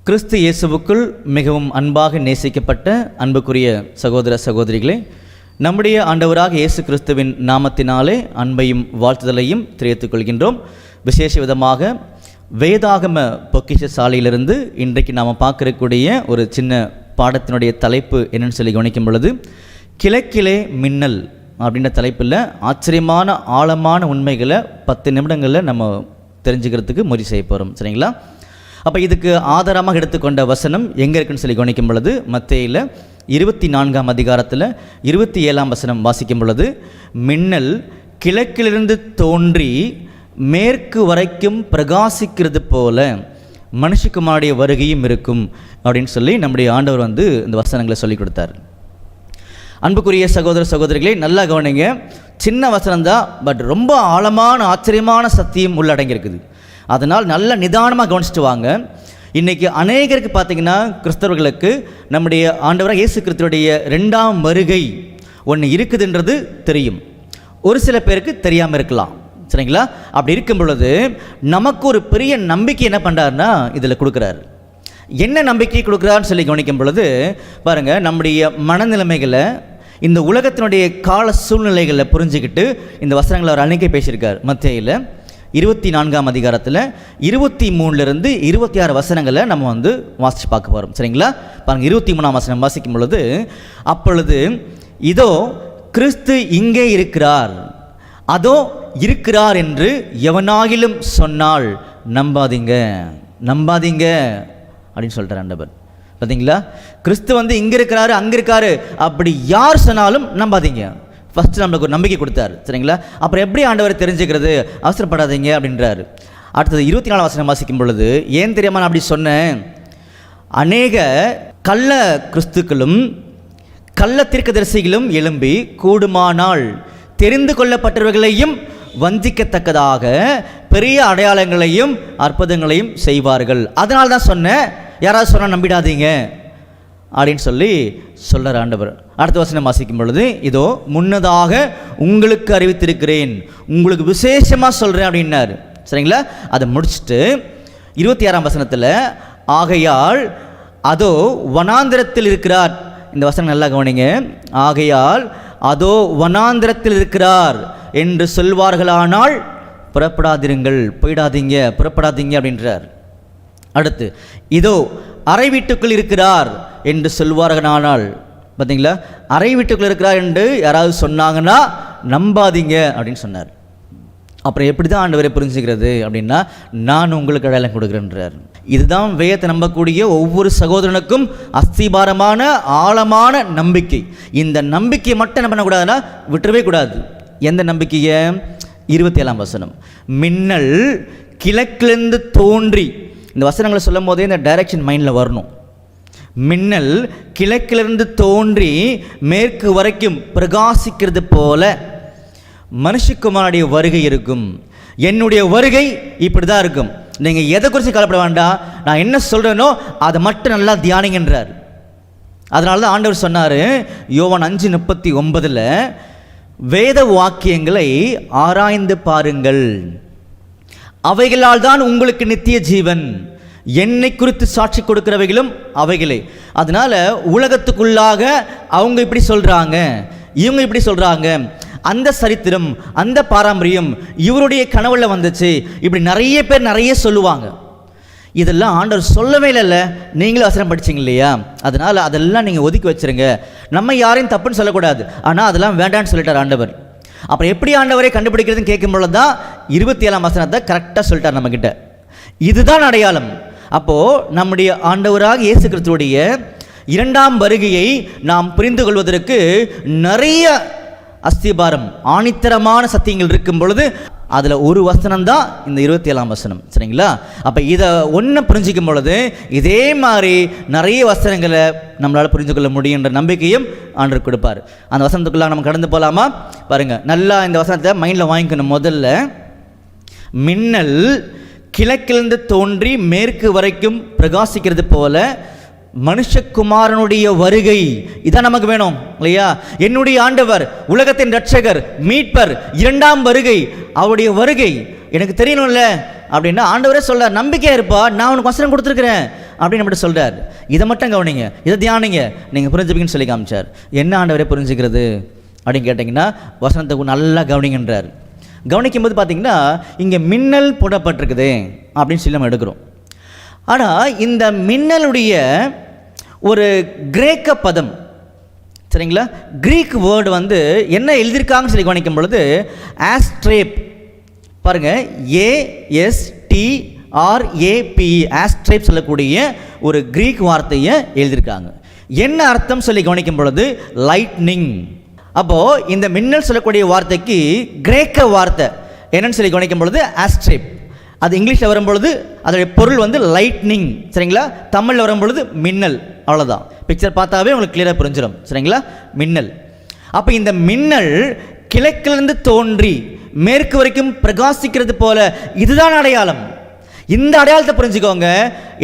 கிறிஸ்து இயேசுவுக்குள் மிகவும் அன்பாக நேசிக்கப்பட்ட அன்புக்குரிய சகோதர சகோதரிகளே, நம்முடைய ஆண்டவராக இயேசு கிறிஸ்துவின் நாமத்தினாலே அன்பையும் வாழ்த்துதலையும் தெரிவித்துக் கொள்கின்றோம். விசேஷ விதமாக வேதாகம பொக்கிஷ சாலையிலிருந்து இன்றைக்கு நாம் பார்க்கக்கூடிய ஒரு சின்ன பாடத்தினுடைய தலைப்பு என்னென்னு சொல்லி கவனிக்கும் பொழுது, கிழக்கிலே மின்னல் அப்படின்ற தலைப்பில் ஆச்சரியமான ஆழமான உண்மைகளை 10 நிமிடங்களில் நம்ம தெரிஞ்சுக்கிறதுக்கு முயற்சி செய்ய போகிறோம். சரிங்களா? அப்போ இதுக்கு ஆதாரமாக எடுத்துக்கொண்ட வசனம் எங்கே இருக்குன்னு சொல்லி கவனிக்கும் பொழுது, மத்தேயில 24ஆம் அதிகாரத்தில் 27ஆம் வசனம் வாசிக்கும் பொழுது, மின்னல் கிழக்கிலிருந்து தோன்றி மேற்கு வரைக்கும் பிரகாசிக்கிறது போல மனுஷகுமாரனுடைய வருகையும் இருக்கும் அப்படின்னு சொல்லி நம்முடைய ஆண்டவர் இந்த வசனங்களை சொல்லி கொடுத்தார். அன்புக்குரிய சகோதர சகோதரிகளே, நல்லா கவனிங்க. சின்ன வசனம் தான், பட் ரொம்ப ஆழமான ஆச்சரியமான சத்தியம் உள்ளடங்கியிருக்குது. அதனால் நல்ல நிதானமாக கவனிச்சுட்டு வாங்க. இன்றைக்கி அநேகருக்கு பார்த்திங்கன்னா, கிறிஸ்தவர்களுக்கு நம்முடைய ஆண்டவராக இயேசு கிறிஸ்துவுடைய 2ஆம் வருகை ஒன்று இருக்குதுன்றது தெரியும். ஒரு சில பேருக்கு தெரியாமல் இருக்கலாம். சரிங்களா? அப்படி இருக்கும் பொழுது நமக்கு ஒரு பெரிய நம்பிக்கை என்ன பண்ணுறாருன்னா இதில் கொடுக்குறாரு. என்ன நம்பிக்கை கொடுக்குறாருன்னு சொல்லி கவனிக்கும் பொழுது பாருங்கள், நம்முடைய மனநிலைமைகளை, இந்த உலகத்தினுடைய கால சூழ்நிலைகளை புரிஞ்சுக்கிட்டு இந்த வசனங்களை அவர் அன்னைக்கே பேசியிருக்கார். மத்தேயில 24ஆம் அதிகாரத்தில் 23லிருந்து 26 வசனங்களை நம்ம வாசித்து பார்க்க போகிறோம். சரிங்களா? பாருங்கள், 23ஆம் வசனம் வாசிக்கும் பொழுது, அப்பொழுது இதோ கிறிஸ்து இங்கே இருக்கிறார், அதோ இருக்கிறார் என்று எவனாகிலும் சொன்னால் நம்பாதீங்க அப்படின்னு சொல்லிட்டார் ஆண்டவர். பார்த்தீங்களா? கிறிஸ்து இங்கே இருக்கிறாரு, அங்கே இருக்காரு அப்படி யார் சொன்னாலும் நம்பாதீங்க. ஃபஸ்ட்டு நம்மளுக்கு ஒரு நம்பிக்கை கொடுத்தாரு. சரிங்களா? அப்புறம் எப்படி ஆண்டவரை தெரிஞ்சுக்கிறது? அவசரப்படாதீங்க அப்படின்றாரு. அடுத்தது 24ஆம் வசனம் வாசிக்கும் பொழுது, ஏன் தெரியாமல் நான் அப்படி சொன்னேன், அநேக கள்ள கிறிஸ்துக்களும் கள்ள தீர்க்கதரிசிகளும் எழும்பி கூடுமானால் தெரிந்து கொள்ளப்பட்டவர்களையும் வஞ்சிக்கத்தக்கதாக பெரிய அடையாளங்களையும் அற்புதங்களையும் செய்வார்கள். அதனால தான் சொன்னேன், யாராவது சொன்னால் நம்பிடாதீங்க அப்படின்னு சொல்லி சொல்கிறார் ஆண்டவர். அடுத்த வசனம் வாசிக்கும் பொழுது, இதோ முன்னதாக உங்களுக்கு அறிவித்திருக்கிறேன், உங்களுக்கு விசேஷமாக சொல்கிறேன் அப்படின்னாரு. சரிங்களா? அதை முடிச்சுட்டு 26ஆம் வசனத்தில், ஆகையால் அதோ வனாந்திரத்தில் இருக்கிறார். இந்த வசனம் நல்லா கவனிங்க. ஆகையால் அதோ வனாந்திரத்தில் இருக்கிறார் என்று சொல்வார்களானால் புறப்படாதிருங்கள், புறப்படாதீங்க அப்படின்றார். அடுத்து, இதோ அறை வீட்டுக்குள் இருக்கிறார் என்று சொல்வார்களானால், பார்த்தீங்களா? அறை வீட்டுக்குள் இருக்கிறார் என்று யாராவது சொன்னாங்கன்னா நம்பாதீங்க அப்படின்னு சொன்னார். அப்புறம் எப்படி தான் ஆண்டவரை புரிஞ்சுக்கிறது அப்படின்னா, நான் உங்களுக்கு அடையாளம் கொடுக்குறேன்றார். இதுதான் வேதத்தை நம்பக்கூடிய ஒவ்வொரு சகோதரனுக்கும் அஸ்திபாரமான ஆழமான நம்பிக்கை. இந்த நம்பிக்கையை மட்டும் என்ன பண்ணக்கூடாதுன்னா விட்டுறவே கூடாது. எந்த நம்பிக்கையை? 27ஆம் வசனம், மின்னல் கிழக்கிலிருந்து தோன்றி. இந்த வசனங்களை சொல்லும் போதே இந்த டைரக்ஷன் மைண்டில் வரணும். மின்னல் கிழக்கிலிருந்து தோன்றி மேற்கு வரைக்கும் பிரகாசிக்கிறது போல மனுஷகுமாரனுடைய வருகை இருக்கும். என்னுடைய வருகை இப்படி தான் இருக்கும். நீங்கள் எதை குறித்து கவலைப்பட வேண்டாம், நான் என்ன சொல்கிறேனோ அதை மட்டும் நல்லா தியானிங்கன்றார். அதனால தான் ஆண்டவர் சொன்னார் யோவான் 5:39, வேத வாக்கியங்களை ஆராய்ந்து பாருங்கள், அவைகளால் தான் உங்களுக்கு நித்திய ஜீவன், என்னை குறித்து சாட்சி கொடுக்கிறவைகளும் அவைகளே. அதனால உலகத்துக்குள்ளாக அவங்க இப்படி சொல்கிறாங்க, இவங்க இப்படி சொல்கிறாங்க, அந்த சரித்திரம், அந்த பாரம்பரியம் இவருடைய கனவுல வந்துச்சு, இப்படி நிறைய பேர் நிறைய சொல்லுவாங்க. இதெல்லாம் ஆண்டவர் சொல்லவே இல்லை. நீங்களும் வசனம் படிச்சிங்க இல்லையா? அதனால் அதெல்லாம் நீங்கள் ஒதுக்கி வச்சுருங்க. நம்ம யாரையும் தப்புன்னு சொல்லக்கூடாது, ஆனால் அதெல்லாம் வேண்டான்னு சொல்லிட்டார் ஆண்டவர். அப்புறம் எப்படி ஆண்டவரை கண்டுபிடிக்கிறதுன்னு கேட்கும் பொழுது தான் 27ஆம் வசனத்தை கரெக்டாக சொல்லிட்டார் நம்மக்கிட்ட. இதுதான் அடையாளம். அப்போது நம்முடைய ஆண்டவராக இயேசு கிறிஸ்துவுடைய 2ஆம் வருகையை நாம் புரிந்து கொள்வதற்கு நிறைய அஸ்திபாரம், ஆணித்தரமான சத்தியங்கள் இருக்கும் பொழுது அதில் ஒரு வசனம் தான் இந்த 27ஆம் வசனம். சரிங்களா? அப்போ இதை ஒன்று புரிஞ்சிக்கும் பொழுது இதே மாதிரி நிறைய வசனங்களை நம்மளால் புரிந்து கொள்ள முடியுன்ற நம்பிக்கையும் ஆண்டவர் கொடுப்பார். அந்த வசனத்துக்குள்ள நம்ம கடந்து போகலாமா? பாருங்கள், நல்லா இந்த வசனத்தை மைண்டில் வாங்கிக்கணும். முதல்ல, மின்னல் கிழக்கிலிருந்து தோன்றி மேற்கு வரைக்கும் பிரகாசிக்கிறது போல மனுஷகுமாரனுடைய வருகை, இதான் நமக்கு வேணும் இல்லையா? என்னுடைய ஆண்டவர், உலகத்தின் இரட்சகர், மீட்பர், 2ஆம் வருகை, அவருடைய வருகை எனக்கு தெரியணும்ல அப்படின்னா ஆண்டவரே சொல்ல, நம்பிக்கையாக இருப்பா, நான் உனக்கு வசனம் கொடுத்துருக்குறேன், அப்படின்னு நம்மகிட்ட சொல்கிறார். இதை மட்டும் கவனிங்க, இதை தியானிங்க, நீங்கள் புரிஞ்சுப்பீங்கன்னு சொல்லி காமிச்சார். என்ன ஆண்டவரே புரிஞ்சுக்கிறது அப்படின்னு கேட்டிங்கன்னா வசனத்தை நல்லா கவனிங்கன்றார். கவனிக்கும்போது பார்த்தீங்கன்னா இங்கே மின்னல் போடப்பட்டிருக்குது அப்படின்னு சொல்லி நம்ம எடுக்கிறோம். ஆனால் இந்த மின்னலுடைய ஒரு கிரேக்க பதம், சரிங்களா, கிரீக் வேர்டு வந்து என்ன எழுதியிருக்காங்கன்னு சொல்லி கவனிக்கும் பொழுது ஆஸ்ட்ரேப், பாருங்கள், ASTRAPE, ஆஸ்ட்ரேப் சொல்லக்கூடிய ஒரு கிரீக் வார்த்தையை எழுதியிருக்காங்க. என்ன அர்த்தம் சொல்லி கவனிக்கும் பொழுது லைட்னிங். அப்போது இந்த மின்னல் சொல்லக்கூடிய வார்த்தைக்கு கிரேக்க வார்த்தை என்னன்னு சொல்லி கவனிக்கும் பொழுது ஆஸ்ட்ரேப். அது இங்கிலீஷில் வரும்பொழுது அதோடைய பொருள் வந்து லைட்னிங், சரிங்களா. தமிழில் வரும்பொழுது மின்னல், அவ்வளோதான். பிக்சர் பார்த்தாவே உங்களுக்கு கிளியராக புரிஞ்சிடும், சரிங்களா, மின்னல். அப்போ இந்த மின்னல் கிழக்கிலிருந்து தோன்றி மேற்கு வரைக்கும் பிரகாசிக்கிறது போல, இதுதான் அடையாளம். இந்த அடையாளத்தை புரிஞ்சுக்கோங்க.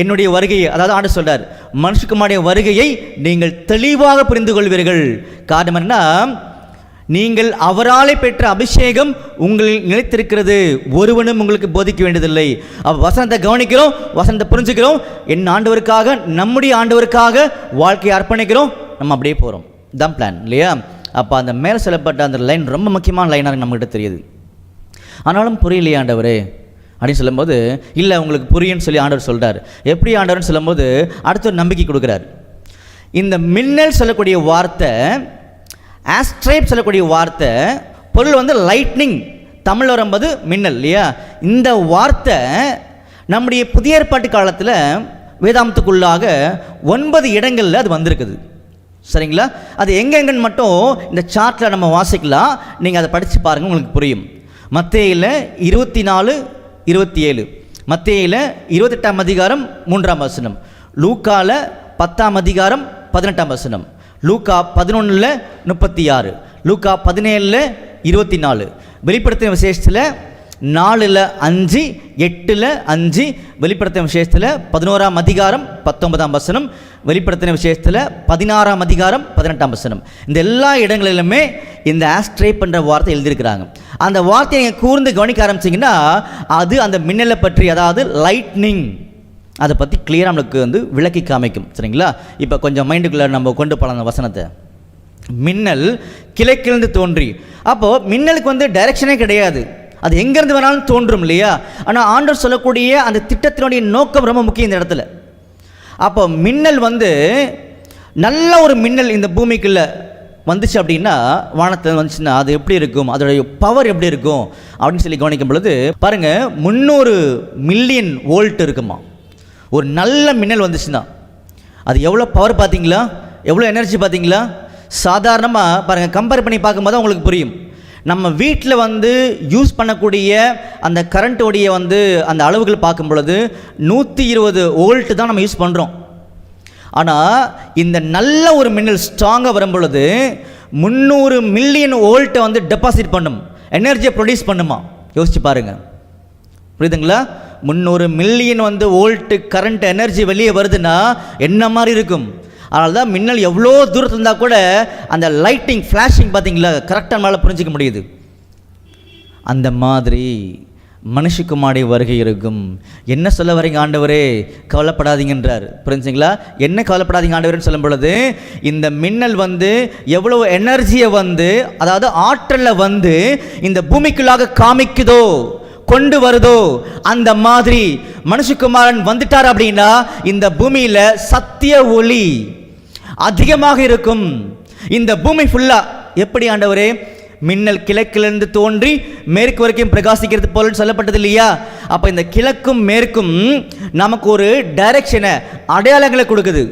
என்னுடைய வருகையை, அதாவது ஆண்டு சொல்றார், மனுஷகுமாரனுடைய வருகையை நீங்கள் தெளிவாக புரிந்து கொள்வீர்கள். காரணம் என்ன? நீங்கள் அவராலே பெற்ற அபிஷேகம் உங்களில் நிலைத்திருக்கிறது, ஒருவனும் உங்களுக்கு போதிக்க வேண்டியதில்லை. அப்போ வசனத்தை கவனிக்கிறோம், வசனத்தை புரிஞ்சுக்கிறோம், என் ஆண்டவருக்காக, நம்முடைய ஆண்டவருக்காக வாழ்க்கையை அர்ப்பணிக்கிறோம், நம்ம அப்படியே போகிறோம். தான் பிளான் இல்லையா? அப்போ அந்த மேலே சொல்லப்பட்ட அந்த லைன் ரொம்ப முக்கியமான லைனாக நம்மகிட்ட தெரியுது. ஆனாலும் புரியலையே ஆண்டவரே அப்படின்னு சொல்லும்போது, இல்லை உங்களுக்கு புரியும்னு சொல்லி ஆண்டவர் சொல்கிறார். எப்படி ஆண்டவர்னு சொல்லும்போது அடுத்த ஒரு நம்பிக்கை கொடுக்குறார். இந்த மின்னல் சொல்லக்கூடிய வார்த்தை, ஆஸ்ட்ரேப் சொல்லக்கூடிய வார்த்தை பொருள் வந்து லைட்னிங், தமிழ் வரும்போது மின்னல் இல்லையா? இந்த வார்த்தை நம்முடைய புதிய ஏற்பாட்டு காலத்தில் வேதாந்தத்துக்குள்ளாக 9 இடங்களில் அது வந்திருக்குது, சரிங்களா. அது எங்கெங்கன்னு மட்டும் இந்த சார்ட்டில் நம்ம வாசிக்கலாம், நீங்கள் அதை படித்து பாருங்கள், உங்களுக்கு புரியும். மத்தேயில 24:27, மத்தேயில 28ஆம் அதிகாரம் 3ஆம் வசனம், லூக்கால 10ஆம் அதிகாரம் 18ஆம் வசனம், லூக்கா 11:36, லூக்கா 17:24, வெளிப்படுத்தின விசேஷத்தில் 4:5, 8:5, வெளிப்படுத்தின விசேஷத்தில் 11ஆம் அதிகாரம் 19ஆம் வசனம், வெளிப்படுத்தின விசேஷத்தில் 16ஆம் அதிகாரம் 18ஆம் வசனம். இந்த எல்லா இடங்களிலுமே இந்த ஆஸ்ட்ரேப் என்ற வார்த்தை எழுதியிருக்கிறாங்க. அந்த வார்த்தையை நீங்கள் கூர்ந்து கவனிக்க ஆரம்பிச்சிங்கன்னா அது அந்த மின்னலை பற்றி, அதாவது லைட்னிங், அதை பற்றி கிளியராக நம்மளுக்கு வந்து விளக்கி காமிக்கும், சரிங்களா. இப்போ கொஞ்சம் மைண்டுக்குள்ளே நம்ம கொண்டு போகலாம் அந்த வசனத்தை. மின்னல் கிழக்கிலிருந்து தோன்றி, அப்போது மின்னலுக்கு வந்து டைரக்ஷனே கிடையாது, அது எங்கேருந்து வேணாலும் தோன்றும் இல்லையா. ஆனால் ஆண்டவர் சொல்லக்கூடிய அந்த திட்டத்தினுடைய நோக்கம் ரொம்ப முக்கியம் இந்த இடத்துல. அப்போ மின்னல் வந்து நல்ல ஒரு மின்னல் இந்த பூமிக்குள்ளே வந்துச்சு அப்படின்னா, வானத்தில் வந்துச்சுன்னா அது எப்படி இருக்கும், அதோடைய பவர் எப்படி இருக்கும் அப்படின்னு சொல்லி கவனிக்கும் பொழுது பாருங்கள், 300 மில்லியன் வோல்ட் இருக்குமா. ஒரு நல்ல மின்னல் வந்துச்சுன்னா அது எவ்வளோ பவர் பார்த்தீங்களா, எவ்வளோ எனர்ஜி பார்த்தீங்களா. சாதாரணமாக பாருங்கள், கம்பேர் பண்ணி பார்க்கும்போது உங்களுக்கு புரியும். நம்ம வீட்டில் வந்து யூஸ் பண்ணக்கூடிய அந்த கரண்ட்டோடைய வந்து அந்த அளவுகள் பார்க்கும் பொழுது 120 வோல்ட் தான் நம்ம யூஸ் பண்ணுறோம். ஆனால் இந்த நல்ல ஒரு மின்னல் ஸ்ட்ராங்காக வரும் பொழுது 300 மில்லியன் வோல்ட்டை வந்து டெபாசிட் பண்ணும், எனர்ஜியை ப்ரொடியூஸ் பண்ணுமா. யோசிச்சு பாருங்கள், புரியுதுங்களா. 300 மில்லியன் வந்து வோல்ட்டு கரண்ட் எனர்ஜி வெளியே வருதுன்னா என்ன மாதிரி இருக்கும். அதனால தான் மின்னல் எவ்வளோ தூரத்தில் இருந்தால் கூட அந்த லைட்டிங் ஃப்ளாஷிங் பார்த்தீங்களா, கரெக்டாக நம்மளால் புரிஞ்சிக்க முடியுது. அந்த மாதிரி மனுஷகுமாரனுடைய வருகை இருக்கும். என்ன சொல்ல வரீங்க ஆண்டவரே, கவலைப்படாதீங்கன்றார், புரிஞ்சுங்களா. என்ன கவலைப்படாதீங்க ஆண்டவரேன்னு சொல்லும் பொழுது, இந்த மின்னல் வந்து எவ்வளோ எனர்ஜியை வந்து, அதாவது ஆற்றலில் வந்து இந்த பூமிக்குள்ளாக காமிக்குதோ, கொண்டு வருதோ, அந்த மாதிரி மனுஷகுமாரன் வந்துட்டார் அப்படின்னா இந்த பூமியில் சத்திய ஒளி அதிகமாக இருக்கும். இந்த பூமி ஃபுல்லா எப்படி ஆண்டவரே, மின்னல் கிழக்கிலிருந்து தோன்றி மேற்கு வரைக்கும் பிரகாசிக்கிறது போல சொல்லப்பட்டது இல்லையா. அப்போ இந்த கிழக்கும் மேற்கும் நமக்கு ஒரு டைரக்ஷனை, அடையாளங்களை கொடுக்குது.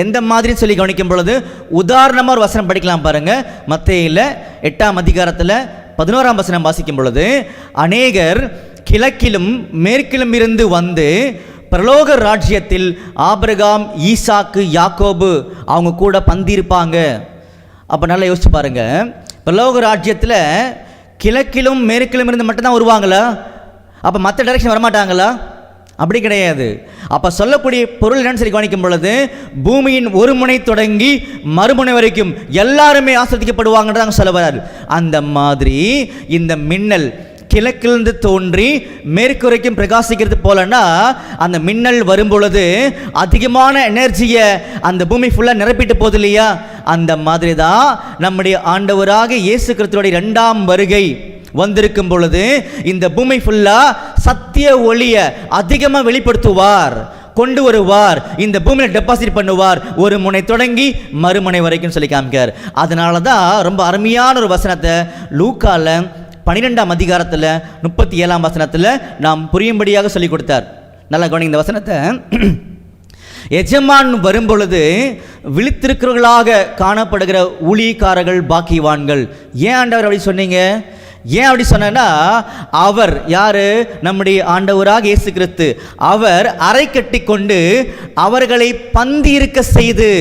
எந்த மாதிரி சொல்லி கவனிக்கும் பொழுது உதாரணமாக ஒரு வசனம் படிக்கலாம் பாருங்க. மத்தேயில 8ஆம் அதிகாரத்தில் 11ஆம் வசனம் வாசிக்கும் பொழுது, அநேகர் கிழக்கிலும் மேற்கிலும் இருந்து வந்து பரலோக ராஜ்யத்தில் ஆபிரகாம், ஈசாக்கு, யாக்கோபு அவங்க கூட பந்திருப்பாங்க. அப்போ நல்லா யோசிச்சு பாருங்க, பரலோக ராஜ்யத்தில் கிழக்கிலும் மேற்கிலும் இருந்து மட்டும்தான் வருவாங்களா? அப்போ மற்ற டைரக்ஷன் வரமாட்டாங்களா? அப்படி கிடையாது. அப்போ சொல்லக்கூடிய பொருள் என்னன்னு சொல்லி கவனிக்கும் பொழுது, பூமியின் ஒரு முனை தொடங்கி மறுமுனை வரைக்கும் எல்லாருமே ஆசிர்வதிக்கப்படுவாங்கன்னு சொல்ல வராரு. அந்த மாதிரி இந்த மின்னல் கிழக்கிலிருந்து தோன்றி மேற்கு வரைக்கும் பிரகாசிக்கிறது போலன்னா, அந்த மின்னல் வரும் பொழுது அதிகமான எனர்ஜியை அந்த பூமி ஃபுல்லாக நிரப்பிட்டு போகுது இல்லையா? அந்த மாதிரி தான் நம்முடைய ஆண்டவராக இயேசு கிறிஸ்துவோட 2ஆம் வருகை வந்திருக்கும் பொழுது இந்த பூமி ஃபுல்லா சத்திய ஒளியை அதிகமாக வெளிப்படுத்துவார், கொண்டு வருவார், இந்த பூமியில் டெபாசிட் பண்ணுவார், ஒரு முனை தொடங்கி மறுமுனை வரைக்கும் சொல்லி காமிக்கார். அதனால தான் ரொம்ப அருமையான ஒரு வசனத்தை லூக்கால 12ஆம் அதிகாரத்தில் 37ஆம் வசனத்தில் நாம் புரியும்படியாக சொல்லி கொடுத்தார். நல்லா கவனிங்க இந்த வசனத்தை. எஜமான் வரும்பொழுது விழித்திருக்கிறவர்களாக காணப்படுகிற ஊழியக்காரர்கள் பாக்கியவான்கள். ஏன் ஆண்டவர் அப்படி சொன்னீங்க? ஏன் அப்படி சொன்னா, அவர் யாரு? நம்முடைய ஆண்டவராக இயேசு கிறிஸ்து. அவர் அறை கட்டி கொண்டு அவர்களை பந்தி இருக்க செய்து.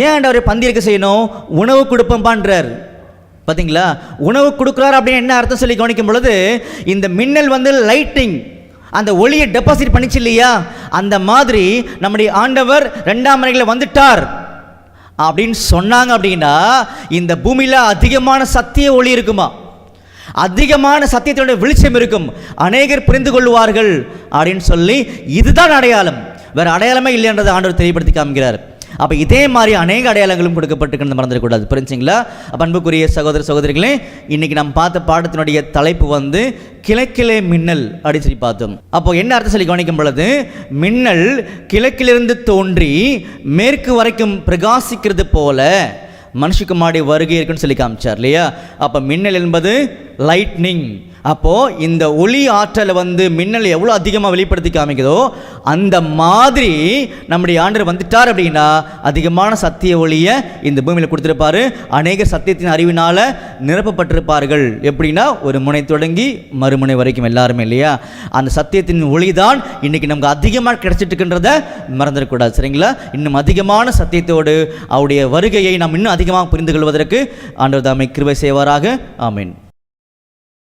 ஏன் ஆண்டவரை பந்தி இருக்க செய்யணும்? உணவு கொடுப்போம்பான்றார். பார்த்தீங்களா? உணவு கொடுக்குறார் அப்படின்னு என்ன அர்த்தம் சொல்லி கவனிக்கும் பொழுது, இந்த மின்னல் வந்து லைட்டிங், அந்த ஒளியை டெபாசிட் பண்ணிச்சு இல்லையா? அந்த மாதிரி நம்முடைய ஆண்டவர் 2ஆம் வருகையில் வந்துட்டார் அப்படின்னு சொன்னாங்க. அப்படின்னா இந்த பூமியில் அதிகமான சத்திய ஒளி இருக்குமா, அதிகமான சத்தியத்தினுடைய வெளிச்சம் இருக்கும், அநேகர் புரிந்து கொள்வார்கள் அப்படின்னு சொல்லி இதுதான் அடையாளம், வேற அடையாளமே இல்லை என்றதை ஆண்டவர் தெரியப்படுத்தி காமிக்கிறார். அப்போ இதே மாதிரி அநேக அடையாளங்களும் கொடுக்கப்பட்டிருக்கிறது, மறந்துடக்கூடாது. புரிஞ்சுங்களா? அன்புக்குரிய சகோதர சகோதரிகளே, இன்னைக்கு நம்ம பார்த்த பாடத்தினுடைய தலைப்பு வந்து கிழக்கிலே மின்னல் அப்படின்னு சொல்லி பார்த்தோம். அப்போ என்ன அர்த்தம் சொல்லி கவனிக்கும் பொழுது, மின்னல் கிழக்கிலிருந்து தோன்றி மேற்கு வரைக்கும் பிரகாசிக்கிறது போல மனுஷகுமாரனுடைய வருகை இருக்குன்னு சொல்லி காமிச்சார் இல்லையா? அப்போ மின்னல் என்பது லைட்னிங். அப்போது இந்த ஒளி ஆற்றலை வந்து மின்னல் எவ்வளோ அதிகமாக வெளிப்படுத்தி காமிக்குதோ அந்த மாதிரி நம்முடைய ஆண்டவர் வந்துட்டார் அப்படின்னா அதிகமான சத்திய ஒளியை இந்த பூமியில் கொடுத்துருப்பாரு. அநேக சத்தியத்தின் அறிவினால் நிரப்பப்பட்டிருப்பார்கள். எப்படின்னா ஒரு முனை தொடங்கி மறுமுனை வரைக்கும் எல்லாருமே இல்லையா? அந்த சத்தியத்தின் ஒளி தான் இன்றைக்கி நமக்கு அதிகமாக கிடைச்சிட்டு இருக்கின்றத மறந்துடக்கூடாது. சரிங்களா? இன்னும் அதிகமான சத்தியத்தோடு அவருடைய வருகையை நாம் இன்னும் அதிகமாக புரிந்து கொள்வதற்கு ஆண்டவர் தாமே கிருபை செய்வாராக. ஆமீன்.